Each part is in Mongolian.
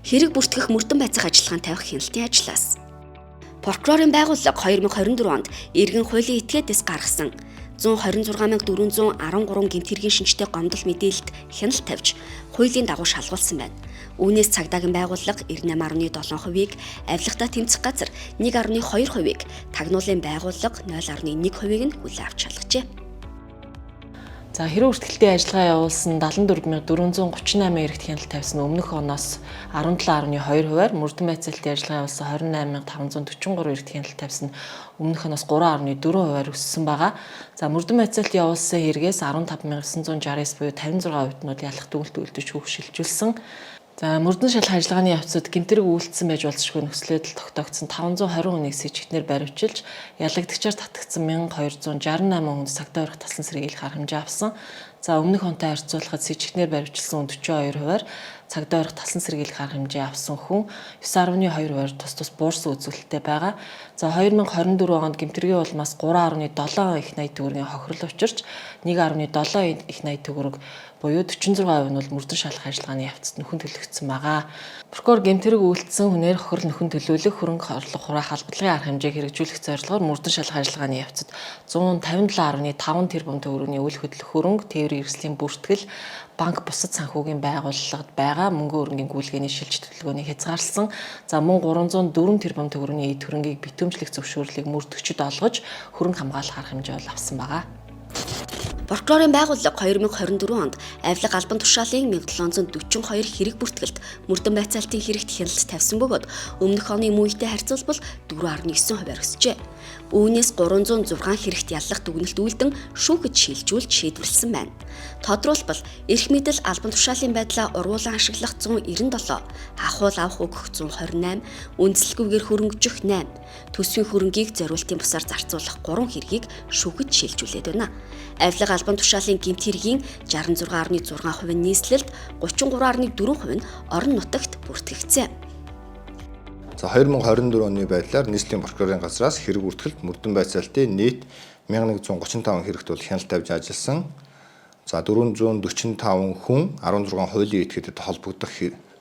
Хэрэг бүртгэх мөрдөн байцаах ажиллагаанд тавих хяналтын ажлаас. Прокурорын байгууллага 2024 онд иргэн хуулийн этгээдээс гаргасан 126,413 гэмт хэргийн шинжтэй гомдол мэдээлэлд хяналт тавьж, хуулийн дагуу шалгуулсан байна. Үүнээс цагдаагийн байгууллага 98.7%-ийг, авилгатаа тэмцэх газар 1.2%-ийг, тагнуулын байгууллага 0.1%-ийг нь хүлээн авч шалгажээ. За хэрэг бүртгэлтийн ажиллагаа явуулсан 74,438 эрэгт хяналт тавьсан өмнөх оноос 17.2%-аар, мөрдөн байцаалтын ажиллагаа явуулсан 28,543 эрэгт хяналт тавьсан өмнөх оноос 3.4%-аар өссөн байгаа. За мөрдөн байцаалт явуулсан хэрэгээс 15,969 буюу 56%-нууд ялах дүгнэлт үйлдвэж хүүх шилжүүлсэн. За мөрдөн шалгах ажиллагааны явцад гэмтэрэг үйлдсэн байж болзошгүй нөхцөл байдал тогтоогдсон 520 хүнийг сэжигтнэр баривчилж, ялагдагчаар татагдсан 1268 хүнд цагдаа өрх таслан сэргийлэх арга хэмжээ авсан. За өмнөх онтой харьцуулахад сэжигтнэр баривчилсан 42%-аар, цагдаа өрх таслан сэргийлэх арга хэмжээ авсан хүн 9.2%-аар тус буурсан үзүүлэлттэй байгаа. За 2024 онд гэмтэргийн улмаас 3.7 их найт төгрөгийн хохирол учирч 1.7 их найт төгрөг буюу 46% нь бол мөрдөн шалгах ажиллагааны явцад нөхөн төлөгдсөн байгаа. Прокурор гэмтэрэг үйлдсэн хүнээр хохирол нөхөн төлөөлөх, хөрөнгө орлого хураах албадлагын арга хэмжээг хэрэгжүүлэх зорилгоор мөрдөн шалгах ажиллагааны явцад 157.5 тэрбум төгрөгийн үйл хөдлөх хөрөнгө, тээврийн эрсдлийн бүртгэл, банк бусад санхүүгийн байгууллагад байгаа мөнгө өрнгийн гүйлгээний шилж төлөвлөгөөнийг хязгаарласан. За мөн 304 тэрбум төгрөгийн эд хөрөнгийг битүүмжлэх зөвшөөрлийг мөрдөгчөд олгож хөрөнгө хамгаалах арга хэмжээ бол авсан байгаа. Прокурорын байгууллага 2024 онд авилга албан тушаалын 1742 хэрэг бүртгэлд мөрдөн байцаалтын хэрэгт хяналт тавьсан бөгөөд өмнөх оны мүйтэй харьцуулбал 4.9%-аар өсжээ. Үүнээс 306 хэрэгт яллах дүгнэлт үйлдэн шүүхэд шилжүүлж шийдвэрлсэн байна. Тодруулбал эрх мэдэл албан тушаалын байдлаа ургуулan ашиглах 197, ахуул авах өгөх 128, үндсэлгүйгээр хөрөнгөжих 8, төсвийн хөрөнгийг зориултын бусаар зарцуулах 3 хэргийг шүүхэд шилжүүлээд байна. Авилга албан тушаалын гэмт хэргийн 66.6% нь нийслэлд, 33.4% нь орон нутагт бүртгэгдсэн. За 2024 оны байдлаар нийслэлийн прокурорын газраас хэрэг бүртгэлд мөрдөн байцаалтын нийт 1135 хэрэгт бол хяналт тавьж ажилласан. За 445 хүн 16 хуулийн этгээдэд холбогдох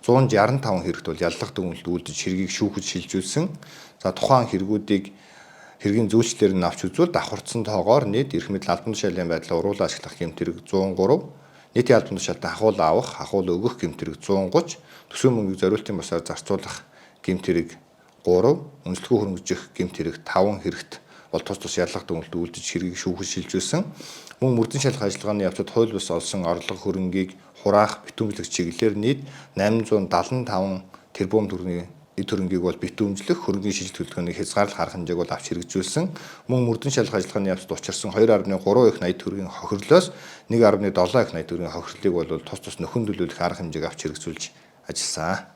165 хэрэгт бол яллах дүгнэлт үйлдэж хэргийг шүүхэд шилжүүлсэн. За тухайн хэрэгүүдийг хэргийн зүйчлэлээр нь авч үзвэл давхарцсан тоогоор нийт эрх мэдэл албан тушаалын байдлаа уруулан ашиглах гэмт хэрэг 103, нийтийн албан тушаалтай ахуул авах, ахуул өгөх гэмт хэрэг 130, төсвийн мөнгийг зориултын бусаар зарцуулах гэмт хэрэг 3, үнэлэхгүй хөрөнгөжих гэмт хэрэг 5 хэрэгт бол тус яллах дүгнэлт үйлдэж хэргийг шүүхэд шилжүүлсэн. Мөн мөрдөн шалгах ажиллагааны явцад хууль бус олсон орлого хөрөнгийг хураах битүүмжлэх чиглэлээр нийт 875 тэрбум төгрөгийн эд хөрөнгийг бол битүүмжлэх, хөрөнгийн шилжилт төлөвлөгөөнийг хязгаарлах арга хэмжээг бол авч хэрэгжүүлсэн. Мөн мөрдөн шалгах ажиллагааны явцад учирсан 2.3 их найт төгрөгийн хохирлоос 1.7 их найт төгрөгийн хохирлыг бол тус нөхөн төлөвлөх арга хэмжээг авч хэрэгжүүлж ажилласан.